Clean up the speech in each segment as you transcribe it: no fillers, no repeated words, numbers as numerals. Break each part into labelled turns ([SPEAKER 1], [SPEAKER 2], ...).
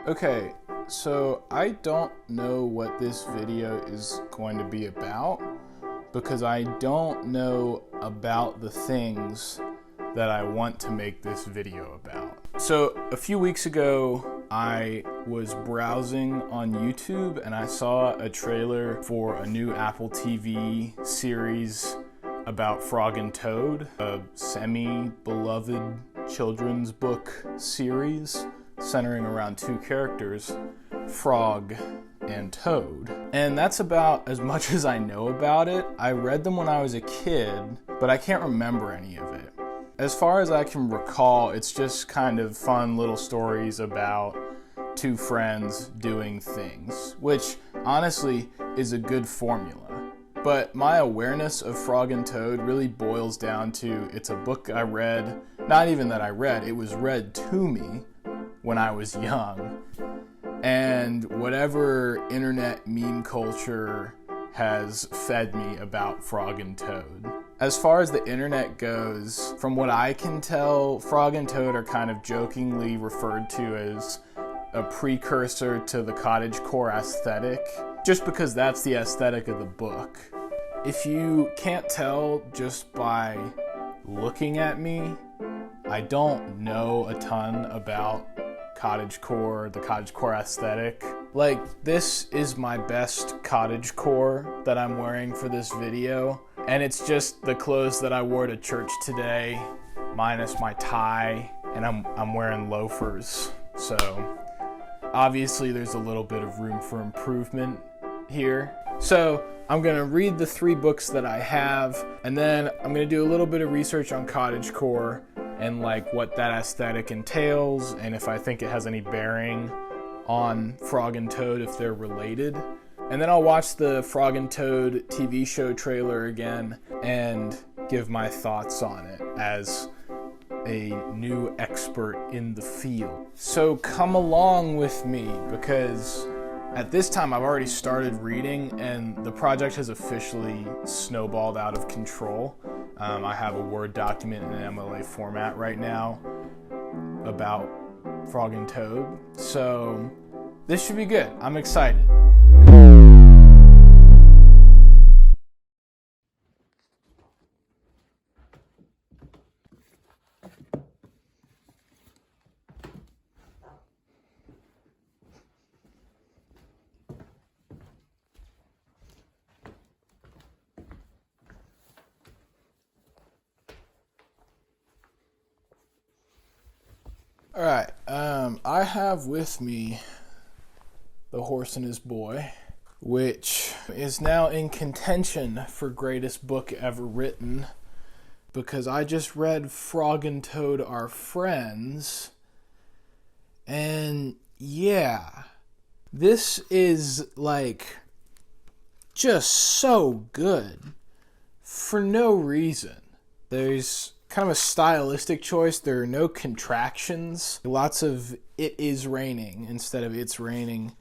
[SPEAKER 1] Okay, so I don't know what this video is going to be about because I don't know about the things that I want to make this video about. So a few weeks ago, I was browsing on YouTube and I saw a trailer for a new Apple TV series about Frog and Toad, a semi-beloved children's book series centering around two characters, Frog and Toad. And that's about as much as I know about it. I read them when I was a kid, but I can't remember any of it. As far as I can recall, it's just kind of fun little stories about two friends doing things, which honestly is a good formula. But my awareness of Frog and Toad really boils down to it's a book I read, not even that I read, it was read to me when I was young. And whatever internet meme culture has fed me about Frog and Toad. As far as the internet goes, from what I can tell, Frog and Toad are kind of jokingly referred to as a precursor to the Cottagecore aesthetic, just because that's the aesthetic of the book. If you can't tell just by looking at me, I don't know a ton about Cottagecore, the Cottagecore aesthetic. Like, this is my best Cottagecore that I'm wearing for this video, and it's just the clothes that I wore to church today, minus my tie, and I'm wearing loafers. So obviously there's a little bit of room for improvement here. So I'm gonna read the 3 books that I have, and then I'm gonna do a little bit of research on Cottagecore and like what that aesthetic entails, and if I think it has any bearing on Frog and Toad, if they're related. And then I'll watch the Frog and Toad TV show trailer again and give my thoughts on it as a new expert in the field. So come along with me, because at this time I've already started reading and the project has officially snowballed out of control. I have a Word document in an MLA format right now about Frog and Toad. So this should be good. I'm excited. All right, I have with me The Horse and His Boy, which is now in contention for greatest book ever written, because I just read Frog and Toad Are Friends, and yeah, this is like just so good for no reason. There's kind of a stylistic choice. There are no contractions. Lots of "it is raining" instead of "it's raining,"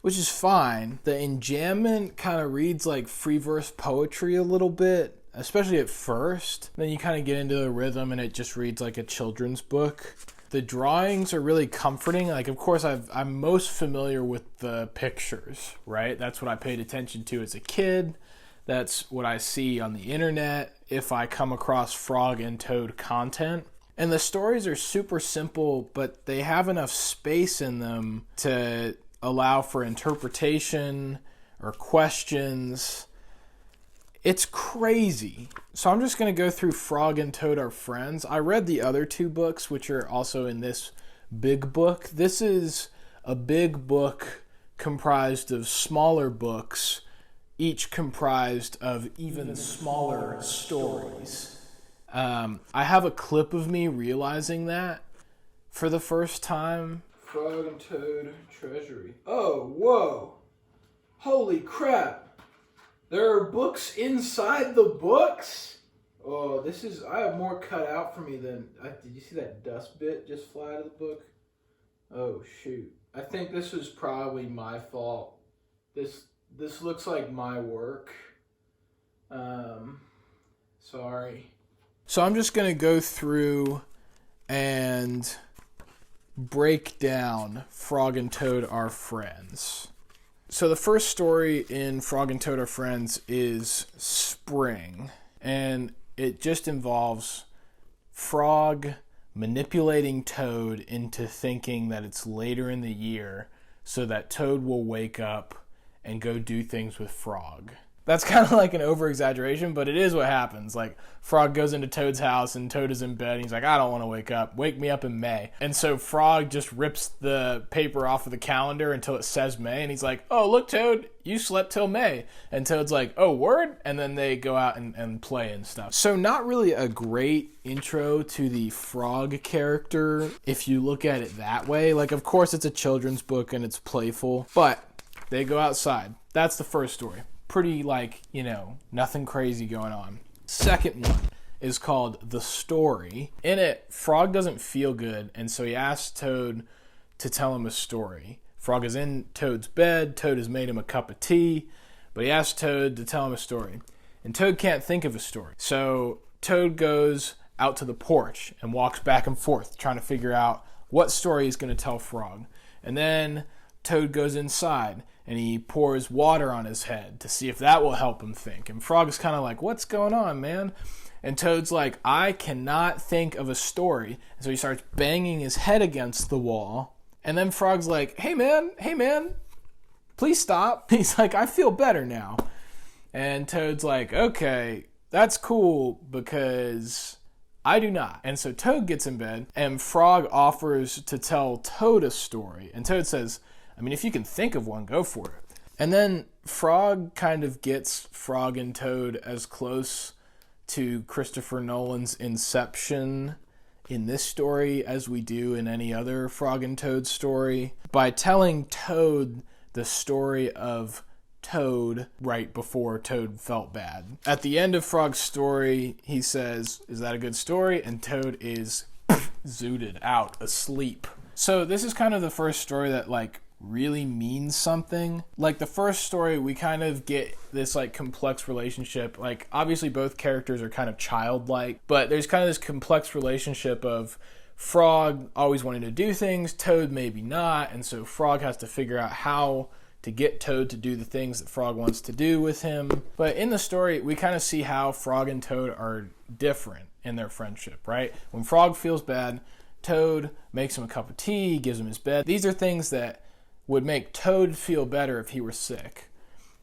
[SPEAKER 1] which is fine. The enjambment kind of reads like free verse poetry a little bit, especially at first. Then you kind of get into the rhythm and it just reads like a children's book. The drawings are really comforting. Like, of course, I'm most familiar with the pictures, right? That's what I paid attention to as a kid. That's what I see on the internet if I come across Frog and Toad content. And the stories are super simple, but they have enough space in them to allow for interpretation or questions. It's crazy. So I'm just going to go through Frog and Toad Are Friends. I read the other 2 books, which are also in this big book. This is a big book comprised of smaller books, each comprised of even smaller stories. I have a clip of me realizing that for the first time. Frog and Toad Treasury. Oh, whoa. Holy crap. There are books inside the books? Oh, I have more cut out for me than... Did you see that dust bit just fly out of the book? Oh, shoot. I think this was probably my fault. This looks like my work. Sorry. So I'm just going to go through and break down Frog and Toad Are Friends. So the first story in Frog and Toad Are Friends is Spring, and it just involves Frog manipulating Toad into thinking that it's later in the year so that Toad will wake up and go do things with Frog. That's kind of like an over-exaggeration, but it is what happens. Like, Frog goes into Toad's house, and Toad is in bed, and he's like, I don't want to wake up. Wake me up in May. And so Frog just rips the paper off of the calendar until it says May, and he's like, oh, look, Toad, you slept till May. And Toad's like, oh, word? And then they go out and play and stuff. So not really a great intro to the Frog character, if you look at it that way. Like, of course, it's a children's book, and it's playful, but they go outside. That's the first story. Pretty, like, nothing crazy going on. Second one is called The Story. In it, Frog doesn't feel good, and so he asks Toad to tell him a story. Frog is in Toad's bed. Toad has made him a cup of tea, but he asks Toad to tell him a story. And Toad can't think of a story. So Toad goes out to the porch and walks back and forth, trying to figure out what story he's going to tell Frog. And then Toad goes inside, and he pours water on his head to see if that will help him think. And Frog's kind of like, what's going on, man? And Toad's like, I cannot think of a story. And so he starts banging his head against the wall. And then Frog's like, hey, man, please stop. He's like, I feel better now. And Toad's like, okay, that's cool because I do not. And so Toad gets in bed, and Frog offers to tell Toad a story. And Toad says, if you can think of one, go for it. And then Frog kind of gets Frog and Toad as close to Christopher Nolan's Inception in this story as we do in any other Frog and Toad story by telling Toad the story of Toad right before Toad felt bad. At the end of Frog's story, he says, is that a good story? And Toad is zooted out, asleep. So this is kind of the first story that, really means something. Like, the first story, we kind of get this complex relationship. Obviously both characters are kind of childlike, but there's kind of this complex relationship of Frog always wanting to do things, Toad maybe not, and so Frog has to figure out how to get Toad to do the things that Frog wants to do with him. But in the story, we kind of see how Frog and Toad are different in their friendship, right? When Frog feels bad, Toad makes him a cup of tea, gives him his bed. These are things that would make Toad feel better if he were sick.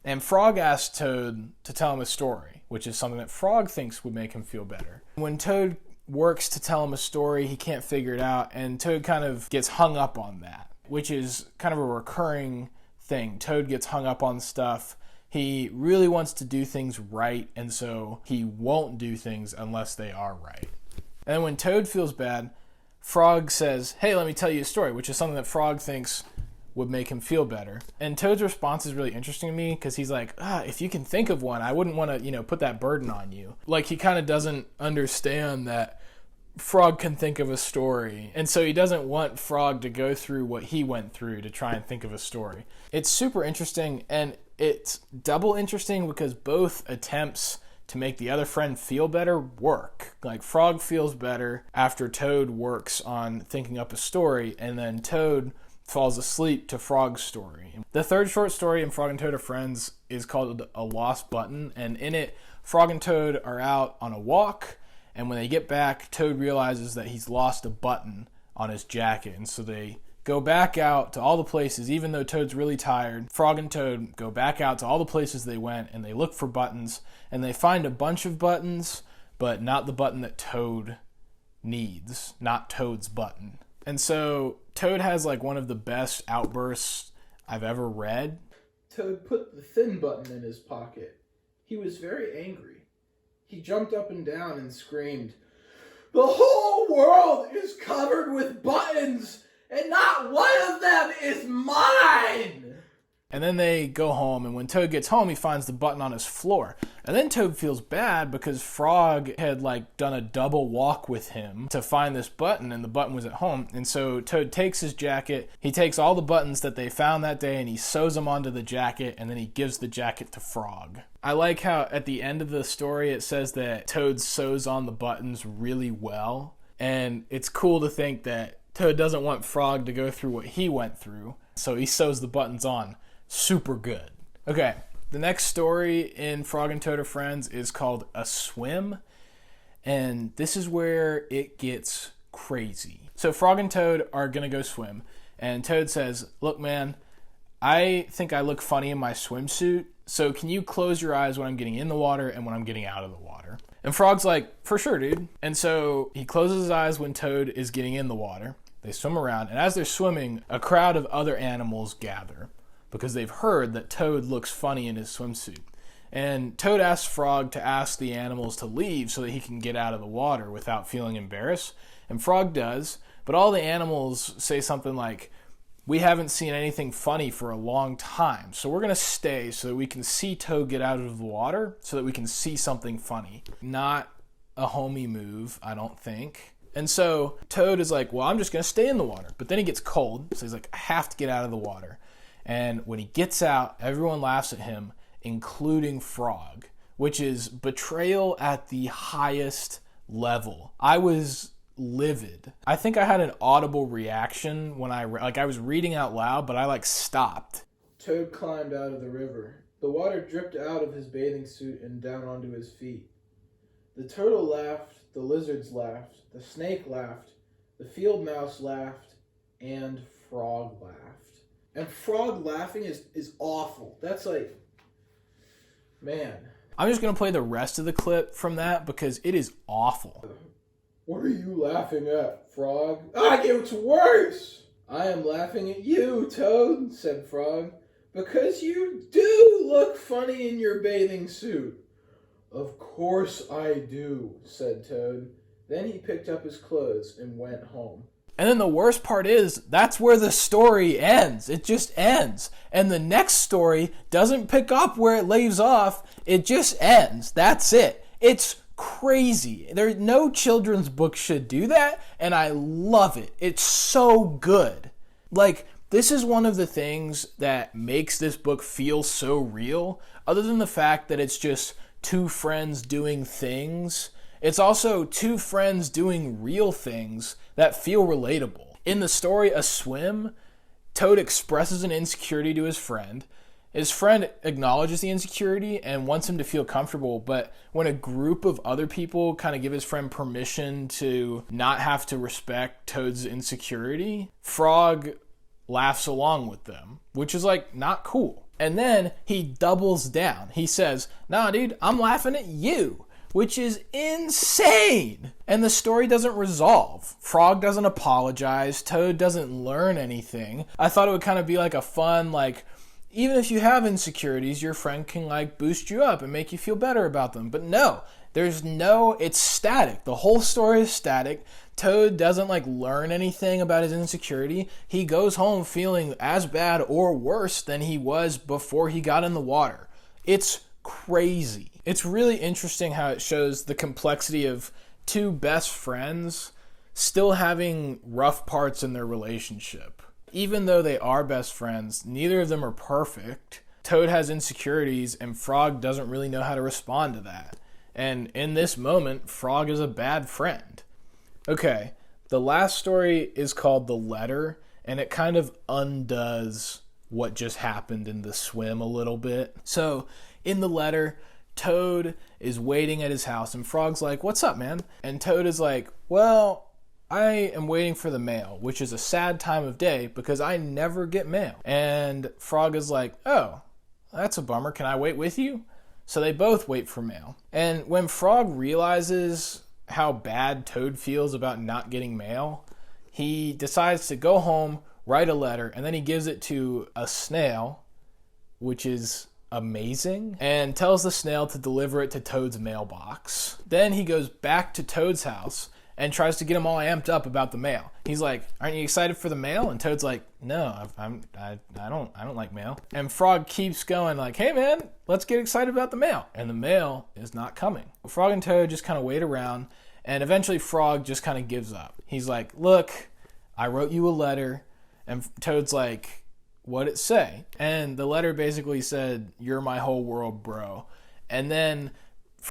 [SPEAKER 1] And Frog asks Toad to tell him a story, which is something that Frog thinks would make him feel better. When Toad works to tell him a story, he can't figure it out, and Toad kind of gets hung up on that, which is kind of a recurring thing. Toad gets hung up on stuff. He really wants to do things right, and so he won't do things unless they are right. And then when Toad feels bad, Frog says, hey, let me tell you a story, which is something that Frog thinks would make him feel better. And Toad's response is really interesting to me because he's like, if you can think of one, I wouldn't want to, put that burden on you. Like, he kind of doesn't understand that Frog can think of a story. And so he doesn't want Frog to go through what he went through to try and think of a story. It's super interesting, and it's double interesting because both attempts to make the other friend feel better work. Like, Frog feels better after Toad works on thinking up a story, and then Toad falls asleep to Frog's story. The third short story in Frog and Toad Are Friends is called A Lost Button, and in it, Frog and Toad are out on a walk, and when they get back, Toad realizes that he's lost a button on his jacket, and so they go back out to all the places, even though Toad's really tired. Frog and Toad go back out to all the places they went, and they look for buttons, and they find a bunch of buttons, but not the button that Toad needs, not Toad's button. And so Toad has one of the best outbursts I've ever read. Toad put the thin button in his pocket. He was very angry. He jumped up and down and screamed, "The whole world is covered with buttons, and not one of them is mine!" And then they go home, and when Toad gets home, he finds the button on his floor. And then Toad feels bad because Frog had done a double walk with him to find this button, and the button was at home. And so Toad takes his jacket, he takes all the buttons that they found that day, and he sews them onto the jacket, and then he gives the jacket to Frog. I like how at the end of the story it says that Toad sews on the buttons really well. And it's cool to think that Toad doesn't want Frog to go through what he went through, so he sews the buttons on. Super good. Okay, the next story in Frog and Toad Are Friends is called A Swim, and this is where it gets crazy. So Frog and Toad are going to go swim, and Toad says, look, man, I think I look funny in my swimsuit, so can you close your eyes when I'm getting in the water and when I'm getting out of the water? And Frog's like, for sure, dude. And so he closes his eyes when Toad is getting in the water. They swim around, and as they're swimming, a crowd of other animals gather because they've heard that Toad looks funny in his swimsuit. And Toad asks Frog to ask the animals to leave so that he can get out of the water without feeling embarrassed. And Frog does, but all the animals say something like, we haven't seen anything funny for a long time, so we're going to stay so that we can see Toad get out of the water so that we can see something funny. Not a homie move, I don't think. And so Toad is like, well, I'm just going to stay in the water. But then he gets cold, so he's like, I have to get out of the water. And when he gets out, everyone laughs at him, including Frog, which is betrayal at the highest level. I was livid. I think I had an audible reaction when I was reading out loud, but I stopped. Toad climbed out of the river. The water dripped out of his bathing suit and down onto his feet. The turtle laughed, the lizards laughed, the snake laughed, the field mouse laughed, and Frog laughed. And Frog laughing is awful. That's man. I'm just going to play the rest of the clip from that because it is awful. What are you laughing at, Frog? It gets worse! I am laughing at you, Toad, said Frog, because you do look funny in your bathing suit. Of course I do, said Toad. Then he picked up his clothes and went home. And then the worst part is, that's where the story ends. It just ends. And the next story doesn't pick up where it leaves off. It just ends. That's it. It's crazy. No children's book should do that, and I love it. It's so good. This is one of the things that makes this book feel so real, other than the fact that it's just two friends doing things. It's also two friends doing real things that feel relatable. In the story A Swim, Toad expresses an insecurity to his friend. His friend acknowledges the insecurity and wants him to feel comfortable, but when a group of other people kind of give his friend permission to not have to respect Toad's insecurity, Frog laughs along with them, which is not cool. And then he doubles down. He says, nah, dude, I'm laughing at you, which is insane. And the story doesn't resolve. Frog doesn't apologize. Toad doesn't learn anything. I thought it would kind of be a fun, even if you have insecurities, your friend can boost you up and make you feel better about them. But no, it's static. The whole story is static. Toad doesn't learn anything about his insecurity. He goes home feeling as bad or worse than he was before he got in the water. It's crazy. It's really interesting how it shows the complexity of two best friends still having rough parts in their relationship. Even though they are best friends, neither of them are perfect. Toad has insecurities, and Frog doesn't really know how to respond to that. And in this moment, Frog is a bad friend. Okay, the last story is called The Letter, and it kind of undoes what just happened in The Swim a little bit. So, in The Letter, Toad is waiting at his house, and Frog's like, what's up, man? And Toad is like, well, I am waiting for the mail, which is a sad time of day because I never get mail. And Frog is like, oh, that's a bummer. Can I wait with you? So they both wait for mail. And when Frog realizes how bad Toad feels about not getting mail, he decides to go home, write a letter, and then he gives it to a snail, which is amazing, and tells the snail to deliver it to Toad's mailbox. Then he goes back to Toad's house and tries to get him all amped up about the mail. He's like, aren't you excited for the mail? And Toad's like, no, I don't like mail. And Frog keeps going hey man, let's get excited about the mail. And the mail is not coming. Frog and Toad just kind of wait around, and eventually Frog just kind of gives up. He's like, look, I wrote you a letter. And Toad's like, what'd it say? And the letter basically said, you're my whole world, bro. And then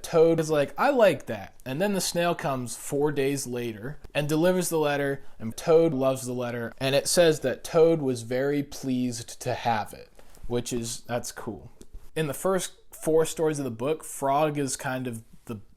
[SPEAKER 1] Toad is like, I like that. And then the snail comes 4 days later and delivers the letter, and Toad loves the letter. And it says that Toad was very pleased to have it, that's cool. In the first 4 stories of the book, Frog is kind of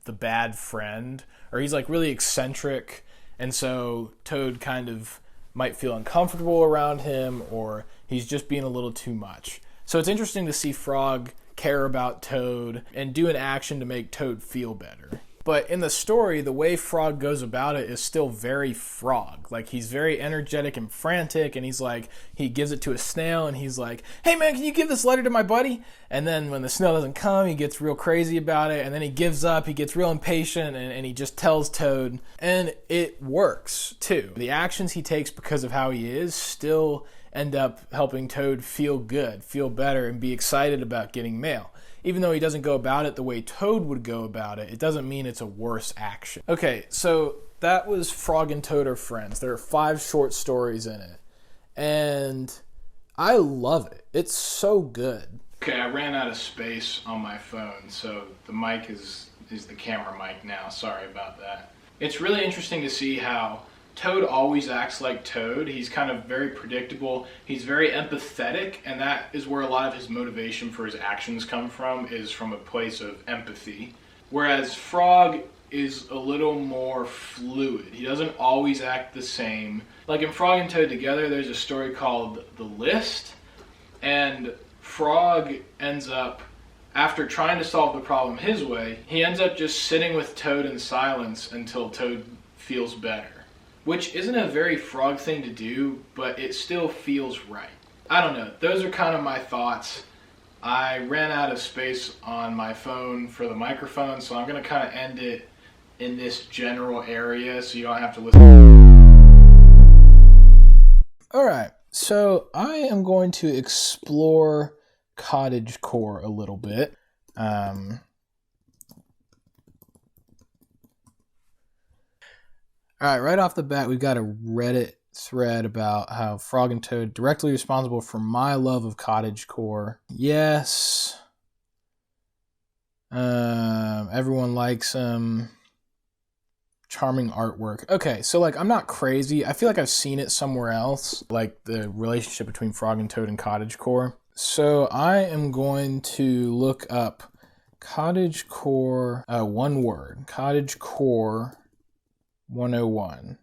[SPEAKER 1] the bad friend, or he's like really eccentric, and so Toad kind of might feel uncomfortable around him, or he's just being a little too much. So it's interesting to see Frog care about Toad and do an action to make Toad feel better. But in the story, the way Frog goes about it is still very Frog. Like, he's very energetic and frantic, and he gives it to a snail, and he's like, hey man, can you give this letter to my buddy? And then when the snail doesn't come, he gets real crazy about it, and then he gives up, he gets real impatient, and he just tells Toad. And it works, too. The actions he takes because of how he is still end up helping Toad feel good, feel better, and be excited about getting mail. Even though he doesn't go about it the way Toad would go about it, it doesn't mean it's a worse action. Okay, so that was Frog and Toad Are Friends. There are 5 short stories in it. And I love it. It's so good. Okay, I ran out of space on my phone, so the mic is the camera mic now. Sorry about that. It's really interesting to see how Toad always acts like Toad. He's kind of very predictable. He's very empathetic, and that is where a lot of his motivation for his actions come from, is from a place of empathy. Whereas Frog is a little more fluid. He doesn't always act the same. Like in Frog and Toad Together, there's a story called The List, and Frog ends up, after trying to solve the problem his way, he ends up just sitting with Toad in silence until Toad feels better. Which isn't a very Frog thing to do, but it still feels right. I don't know. Those are kind of my thoughts. I ran out of space on my phone for the microphone, so I'm going to kind of end it in this general area so you don't have to listen. Alright, so I am going to explore Cottagecore a little bit. All right, right off the bat, we've got a Reddit thread about how Frog and Toad directly responsible for my love of Cottagecore. Yes. Everyone likes them. Charming artwork. Okay, so I'm not crazy. I feel like I've seen it somewhere else, like the relationship between Frog and Toad and Cottagecore. So I am going to look up Cottagecore, one word, Cottagecore 101.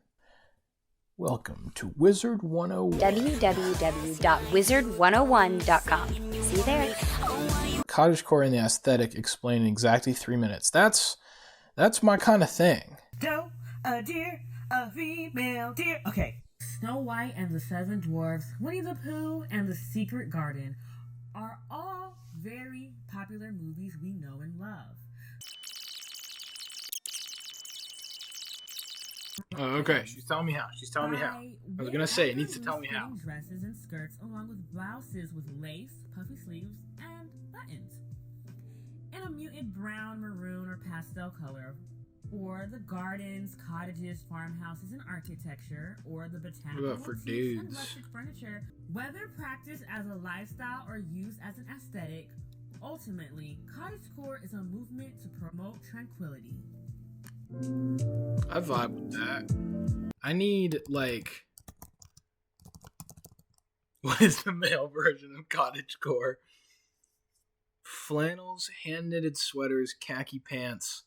[SPEAKER 1] Welcome to Wizard 101.
[SPEAKER 2] www.wizard101.com. See you there.
[SPEAKER 1] Cottagecore and the aesthetic explained in exactly 3 minutes. That's my kind of thing.
[SPEAKER 3] Doe, a deer, a female deer. Okay.
[SPEAKER 4] Snow White and the Seven Dwarfs, Winnie the Pooh, and The Secret Garden are all very popular movies we know and love.
[SPEAKER 1] Oh, okay. She's telling me how. I was gonna say, it needs to tell me how.
[SPEAKER 4] Dresses and skirts along with blouses with lace, puffy sleeves, and buttons. In a muted brown, maroon, or pastel color. Or the gardens, cottages, farmhouses, and architecture. Or the botanical
[SPEAKER 1] What about for
[SPEAKER 4] motifs
[SPEAKER 1] dudes?
[SPEAKER 4] and rustic furniture. Whether practiced as a lifestyle or used as an aesthetic, ultimately, cottagecore is a movement to promote tranquility.
[SPEAKER 1] I vibe with that. I need, what is the male version of cottagecore? Flannels, hand-knitted sweaters, khaki pants,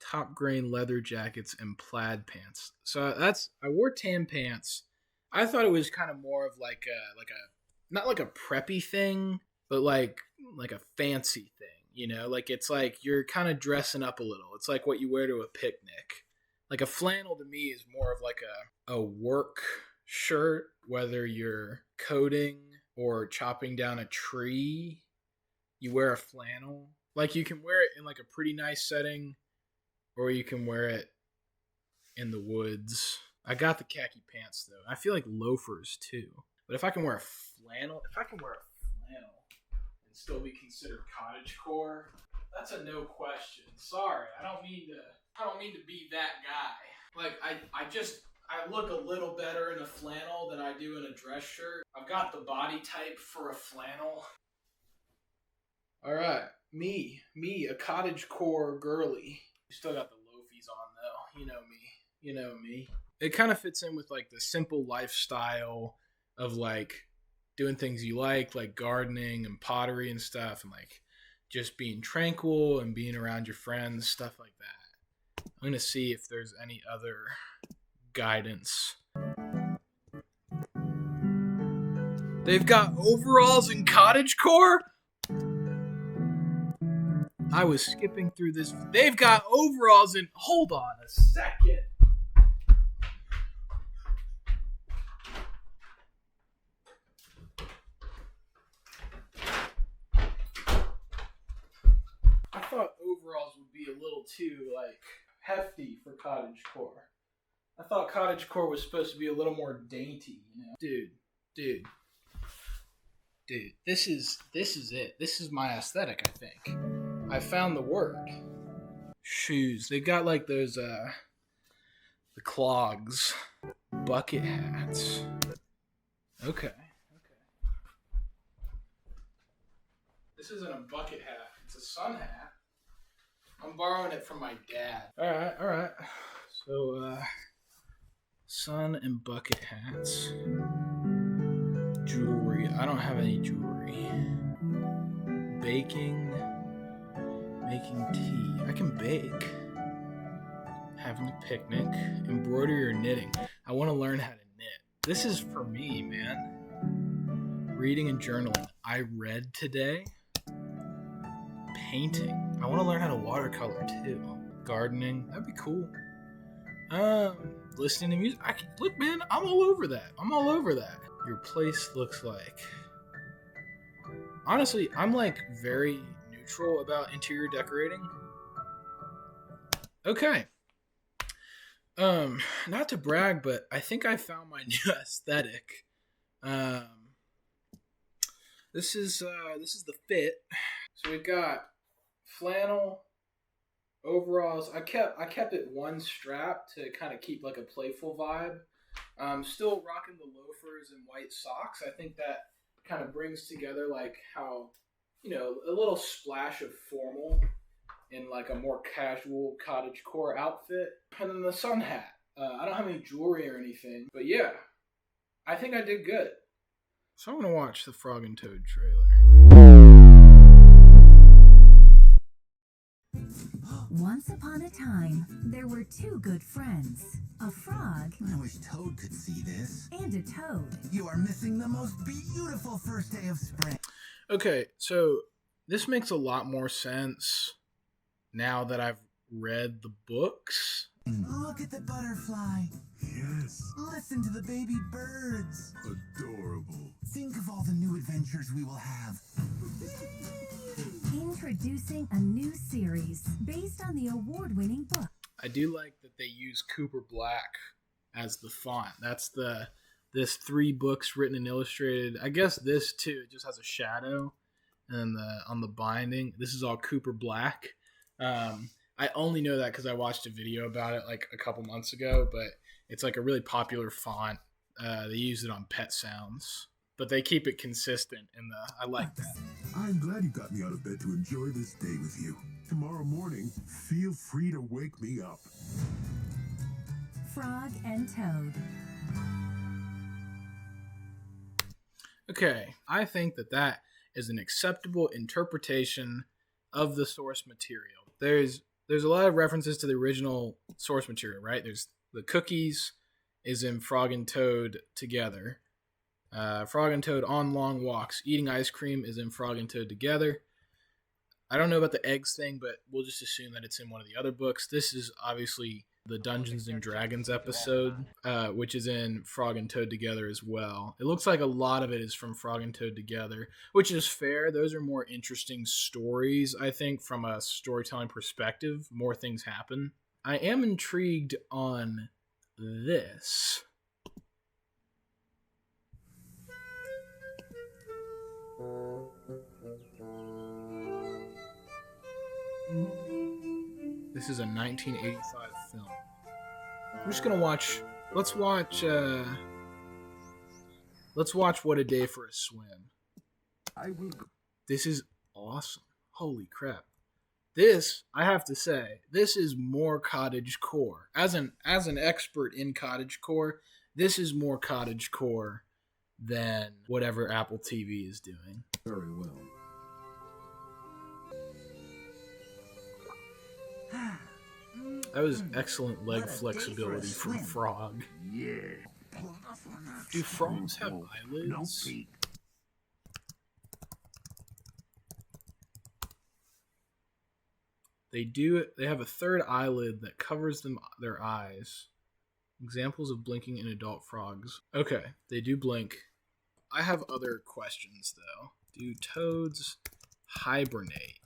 [SPEAKER 1] top grain leather jackets, and plaid pants. So I wore tan pants. I thought it was kind of more of like a not like a preppy thing, but like a fancy thing. You know, it's like you're kind of dressing up a little. It's like what you wear to a picnic. Like a flannel to me is more of like a work shirt, whether you're coding or chopping down a tree, you wear a flannel. Like you can wear it in like a pretty nice setting, or you can wear it in the woods. I got the khaki pants though. I feel like loafers too. But if I can wear a flannel, and still be considered cottagecore, that's a no question. Sorry, I don't mean to be that guy. Like I look a little better in a flannel than I do in a dress shirt. I've got the body type for a flannel. All right, Me, a cottagecore girly. Still got the loafies on though. You know me. It kind of fits in with like the simple lifestyle of like doing things you like gardening and pottery and stuff, and like just being tranquil and being around your friends, stuff like that. I'm gonna see if there's any other guidance. They've got overalls in cottagecore? I was skipping through this. They've got overalls in... Hold on a second. I thought overalls would be a little too, hefty for cottagecore. I thought cottagecore was supposed to be a little more dainty, you know? Dude. This is it. This is my aesthetic, I think. I found the word. Shoes. They got like those the clogs. Bucket hats. Okay. This isn't a bucket hat. It's a sun hat. I'm borrowing it from my dad. Alright. So sun and bucket hats. Jewelry. I don't have any jewelry. Baking. Making tea. I can bake. Having a picnic. Embroidery or knitting. I want to learn how to knit. This is for me, man. Reading and journaling. I read today. Painting. I want to learn how to watercolor too. Gardening. That'd be cool. Listening to music. Look, man, I'm all over that. Your place looks like... Honestly, I'm very neutral about interior decorating. Okay. Not to brag, but I think I found my new aesthetic. This is the fit. So we've got flannel, overalls. I kept it one strap to kind of keep like a playful vibe. Still rocking the loafers and white socks. I think that kind of brings together like how, you know, a little splash of formal in like a more casual cottagecore outfit. And then the sun hat. I don't have any jewelry or anything, but yeah, I think I did good. So I'm gonna watch the Frog and Toad trailer.
[SPEAKER 5] Once upon a time, there were two good friends. A frog.
[SPEAKER 6] I wish Toad could see this.
[SPEAKER 5] And a toad.
[SPEAKER 6] You are missing the most beautiful first day of spring.
[SPEAKER 1] Okay, so this makes a lot more sense now that I've read the books.
[SPEAKER 6] Look at the butterfly.
[SPEAKER 7] Yes.
[SPEAKER 6] Listen to the baby birds.
[SPEAKER 7] Adorable.
[SPEAKER 6] Think of all the new adventures we will have.
[SPEAKER 5] Introducing a new series based on the award-winning book.
[SPEAKER 1] I do like that they use Cooper Black as the font. That's this 3 books written and illustrated. I guess this too, it just has a shadow and on the binding. This is all Cooper Black. I only know that because I watched a video about it like a couple months ago, but it's like a really popular font. They use it on Pet Sounds, but they keep it consistent I like that.
[SPEAKER 7] I'm glad you got me out of bed to enjoy this day with you. Tomorrow morning, feel free to wake me up.
[SPEAKER 5] Frog and Toad.
[SPEAKER 1] Okay, I think that is an acceptable interpretation of the source material. There's a lot of references to the original source material, right? There's the cookies is in Frog and Toad Together. Frog and Toad on long walks. Eating ice cream is in Frog and Toad Together. I don't know about the eggs thing, but we'll just assume that it's in one of the other books. This is obviously the Dungeons and Dragons episode, which is in Frog and Toad Together as well. It looks like a lot of it is from Frog and Toad Together, which is fair. Those are more interesting stories, I think, from a storytelling perspective. More things happen. I am intrigued on this. This is a 1985 film. I'm just gonna watch. Let's watch What a Day for a Swim.
[SPEAKER 7] I will.
[SPEAKER 1] This is awesome. Holy crap. This, I have to say, this is more Cottagecore. As an expert in Cottagecore, this is more Cottagecore than whatever Apple TV is doing.
[SPEAKER 7] Very well.
[SPEAKER 1] That was excellent leg flexibility from Frog.
[SPEAKER 6] Yeah.
[SPEAKER 1] Do frogs have eyelids? They do. They have a third eyelid that covers their eyes. Examples of blinking in adult frogs. Okay, they do blink. I have other questions though. Do toads hibernate?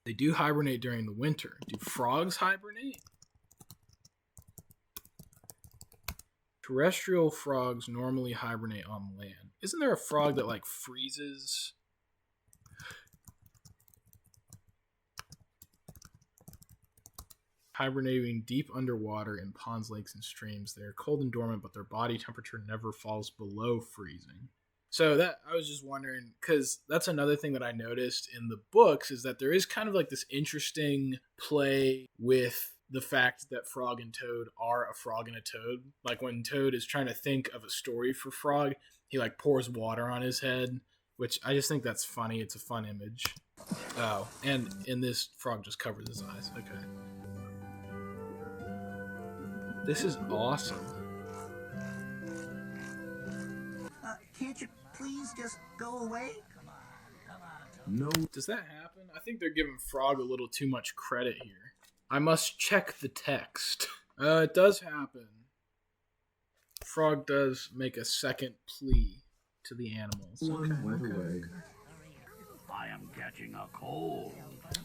[SPEAKER 1] They do hibernate during the winter. Do frogs hibernate? Terrestrial frogs normally hibernate on land. Isn't there a frog that like freezes? Hibernating deep underwater in ponds, lakes, and streams. They are cold and dormant, but their body temperature never falls below freezing. So that I was just wondering, because that's another thing that I noticed in the books is that there is kind of like this interesting play with the fact that Frog and Toad are a frog and a toad. Like when Toad is trying to think of a story for Frog, he like pours water on his head, which I just think that's funny. It's a fun image. Oh, and in this, Frog just covers his eyes. Okay. This is awesome.
[SPEAKER 6] Can't you please just go away?
[SPEAKER 7] No.
[SPEAKER 1] Does that happen? I think they're giving Frog a little too much credit here. I must check the text. It does happen. Frog does make a second plea to the animals.
[SPEAKER 7] One went away.
[SPEAKER 6] I am catching a cold.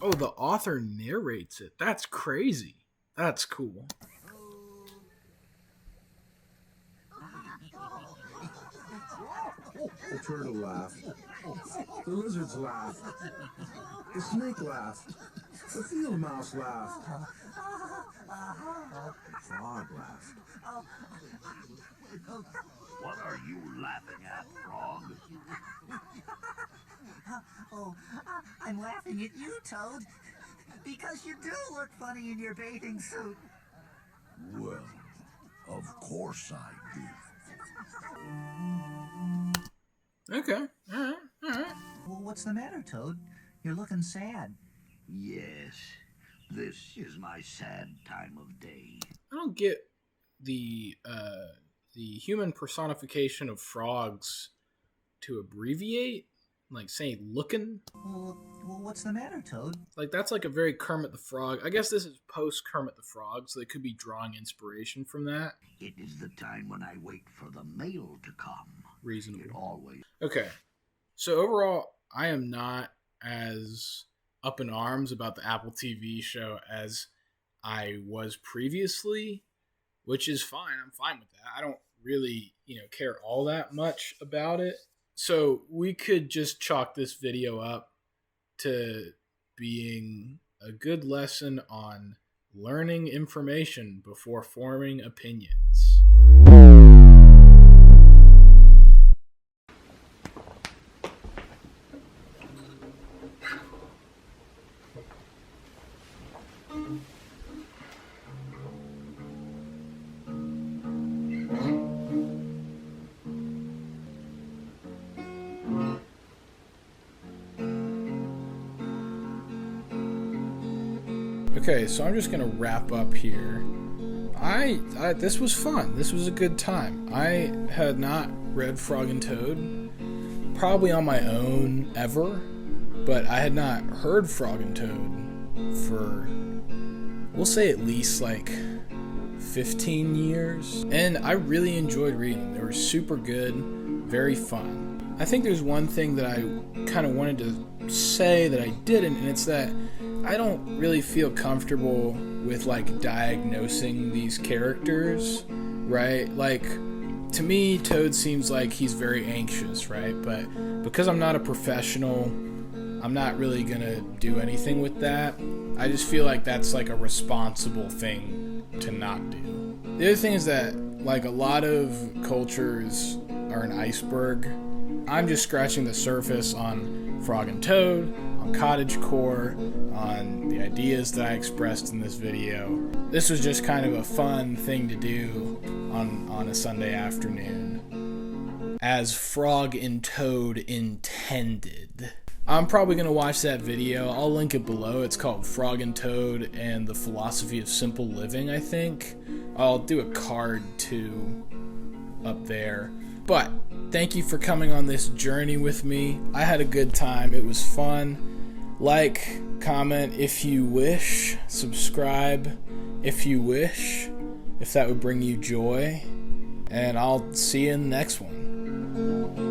[SPEAKER 1] Oh, the author narrates it. That's crazy. That's cool.
[SPEAKER 7] The turtle laughed. The lizards laughed. The snake laughed. The field mouse laughed. The frog laughed.
[SPEAKER 6] What are you laughing at, Frog?
[SPEAKER 3] Oh, I'm laughing at you, Toad, because you do look funny in your bathing suit.
[SPEAKER 6] Well, of course I do.
[SPEAKER 1] Okay. All right.
[SPEAKER 3] Well, what's the matter, Toad? You're looking sad.
[SPEAKER 6] Yes, this is my sad time of day.
[SPEAKER 1] I don't get the human personification of frogs to abbreviate, like saying looking.
[SPEAKER 3] Well, what's the matter, Toad?
[SPEAKER 1] Like that's like a very Kermit the Frog. I guess this is post Kermit the Frog, so they could be drawing inspiration from that.
[SPEAKER 6] It is the time when I wait for the mail to come.
[SPEAKER 1] Reasonable.
[SPEAKER 6] It always.
[SPEAKER 1] Okay. So overall, I am not as up in arms about the Apple TV show as I was previously, which is fine. I'm fine with that. I don't really, care all that much about it. So we could just chalk this video up to being a good lesson on learning information before forming opinions. Okay, so I'm just gonna wrap up here. This was fun. This was a good time. I had not read Frog and Toad, probably on my own ever, but I had not heard Frog and Toad for, we'll say at least like 15 years. And I really enjoyed reading them. They were super good, very fun. I think there's one thing that I kind of wanted to say that I didn't, and it's that I don't really feel comfortable with like diagnosing these characters, right? Like to me, Toad seems like he's very anxious, right? But because I'm not a professional, I'm not really gonna do anything with that. I just feel like that's like a responsible thing to not do. The other thing is that like a lot of cultures are an iceberg. I'm just scratching the surface on Frog and Toad. on Cottagecore, on the ideas that I expressed in this video. This was just kind of a fun thing to do on a Sunday afternoon, as Frog and Toad intended. I'm probably going to watch that video. I'll link it below. It's called Frog and Toad and the Philosophy of Simple Living, I think. I'll do a card too up there. But thank you for coming on this journey with me. I had a good time. It was fun. Like, comment if you wish, subscribe if you wish, if that would bring you joy, and I'll see you in the next one.